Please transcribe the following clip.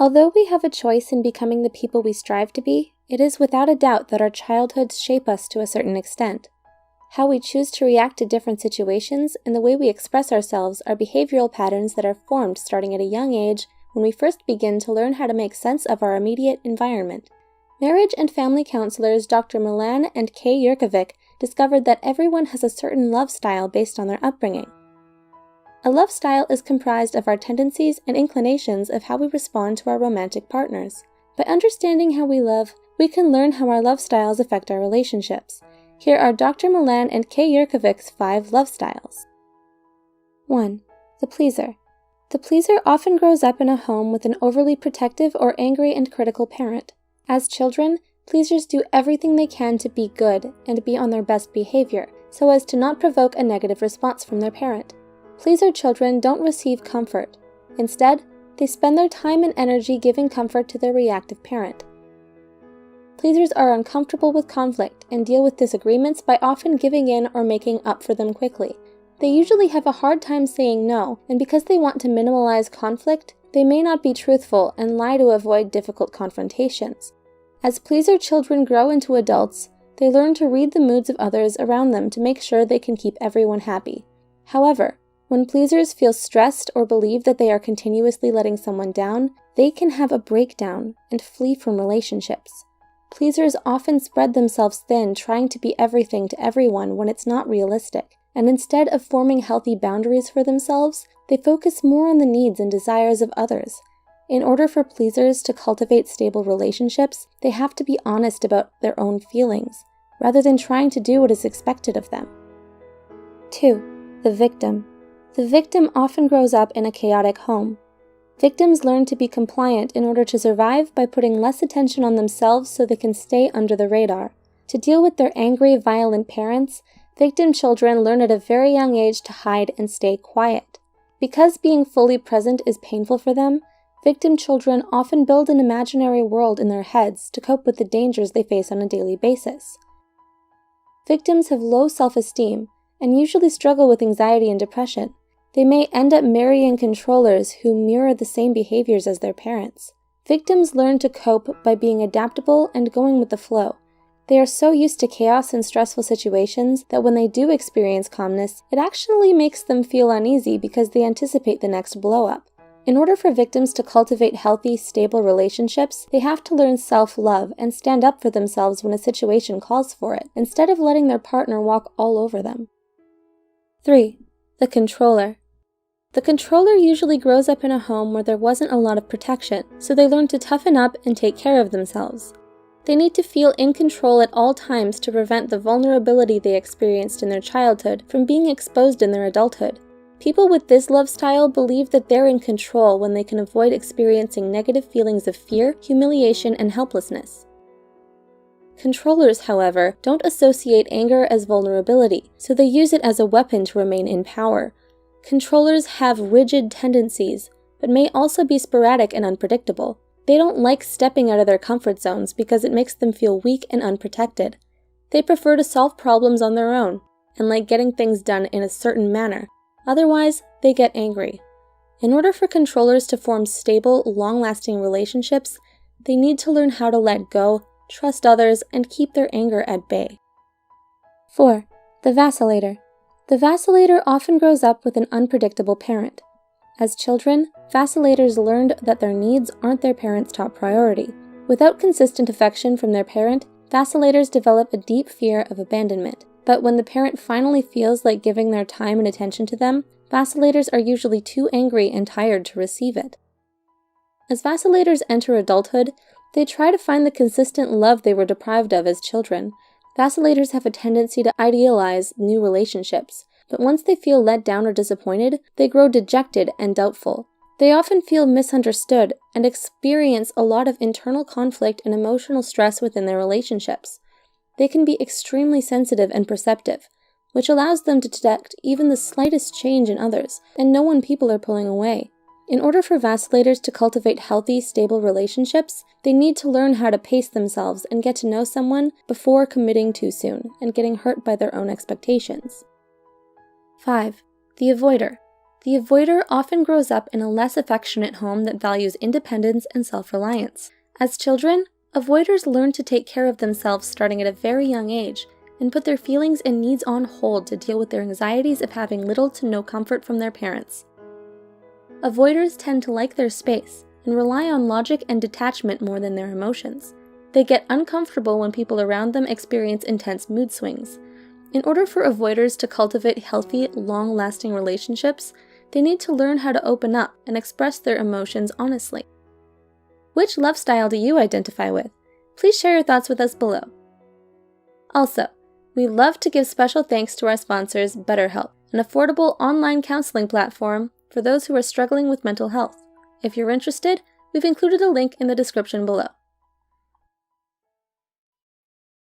Although we have a choice in becoming the people we strive to be, it is without a doubt that our childhoods shape us to a certain extent. How we choose to react to different situations and the way we express ourselves are behavioral patterns that are formed starting at a young age when we first begin to learn how to make sense of our immediate environment. Marriage and family counselors Dr. Milan and Kay Yurkovic discovered that everyone has a certain love style based on their upbringing. A love style is comprised of our tendencies and inclinations of how we respond to our romantic partners. By understanding how we love, we can learn how our love styles affect our relationships. Here are Dr. Milan and Kay Yurkovic's 5 love styles. 1. The pleaser. The pleaser often grows up in a home with an overly protective or angry and critical parent. As children, pleasers do everything they can to be good and be on their best behavior, so as to not provoke a negative response from their parent. Pleaser children don't receive comfort. Instead, they spend their time and energy giving comfort to their reactive parent. Pleasers are uncomfortable with conflict and deal with disagreements by often giving in or making up for them quickly. They usually have a hard time saying no, and because they want to minimize conflict, they may not be truthful and lie to avoid difficult confrontations. As pleaser children grow into adults, they learn to read the moods of others around them to make sure they can keep everyone happy. However, when pleasers feel stressed or believe that they are continuously letting someone down, they can have a breakdown and flee from relationships. Pleasers often spread themselves thin trying to be everything to everyone when it's not realistic, and instead of forming healthy boundaries for themselves, they focus more on the needs and desires of others. In order for pleasers to cultivate stable relationships, they have to be honest about their own feelings, rather than trying to do what is expected of them. 2. The victim. The victim often grows up in a chaotic home. Victims learn to be compliant in order to survive by putting less attention on themselves so they can stay under the radar. To deal with their angry, violent parents, victim children learn at a very young age to hide and stay quiet. Because being fully present is painful for them, victim children often build an imaginary world in their heads to cope with the dangers they face on a daily basis. Victims have low self-esteem and usually struggle with anxiety and depression. They may end up marrying controllers who mirror the same behaviors as their parents. Victims learn to cope by being adaptable and going with the flow. They are so used to chaos and stressful situations that when they do experience calmness, it actually makes them feel uneasy because they anticipate the next blow-up. In order for victims to cultivate healthy, stable relationships, they have to learn self-love and stand up for themselves when a situation calls for it, instead of letting their partner walk all over them. 3. The controller. The controller usually grows up in a home where there wasn't a lot of protection, so they learn to toughen up and take care of themselves. They need to feel in control at all times to prevent the vulnerability they experienced in their childhood from being exposed in their adulthood. People with this love style believe that they're in control when they can avoid experiencing negative feelings of fear, humiliation, and helplessness. Controllers, however, don't associate anger as vulnerability, so they use it as a weapon to remain in power. Controllers have rigid tendencies, but may also be sporadic and unpredictable. They don't like stepping out of their comfort zones because it makes them feel weak and unprotected. They prefer to solve problems on their own, and like getting things done in a certain manner. Otherwise, they get angry. In order for controllers to form stable, long-lasting relationships, they need to learn how to let go, trust others, and keep their anger at bay. 4. The vacillator. The vacillator often grows up with an unpredictable parent. As children, vacillators learned that their needs aren't their parents' top priority. Without consistent affection from their parent, vacillators develop a deep fear of abandonment. But when the parent finally feels like giving their time and attention to them, vacillators are usually too angry and tired to receive it. As vacillators enter adulthood, they try to find the consistent love they were deprived of as children. Vacillators have a tendency to idealize new relationships, but once they feel let down or disappointed, they grow dejected and doubtful. They often feel misunderstood and experience a lot of internal conflict and emotional stress within their relationships. They can be extremely sensitive and perceptive, which allows them to detect even the slightest change in others and know when people are pulling away. In order for vacillators to cultivate healthy, stable relationships, they need to learn how to pace themselves and get to know someone before committing too soon and getting hurt by their own expectations. 5. The avoider. The avoider often grows up in a less affectionate home that values independence and self-reliance. As children, avoiders learn to take care of themselves starting at a very young age and put their feelings and needs on hold to deal with their anxieties of having little to no comfort from their parents. Avoiders tend to like their space and rely on logic and detachment more than their emotions. They get uncomfortable when people around them experience intense mood swings. In order for avoiders to cultivate healthy, long-lasting relationships, they need to learn how to open up and express their emotions honestly. Which love style do you identify with? Please share your thoughts with us below. Also, we love to give special thanks to our sponsors, BetterHelp, an affordable online counseling platform for those who are struggling with mental health. If you're interested, we've included a link in the description below.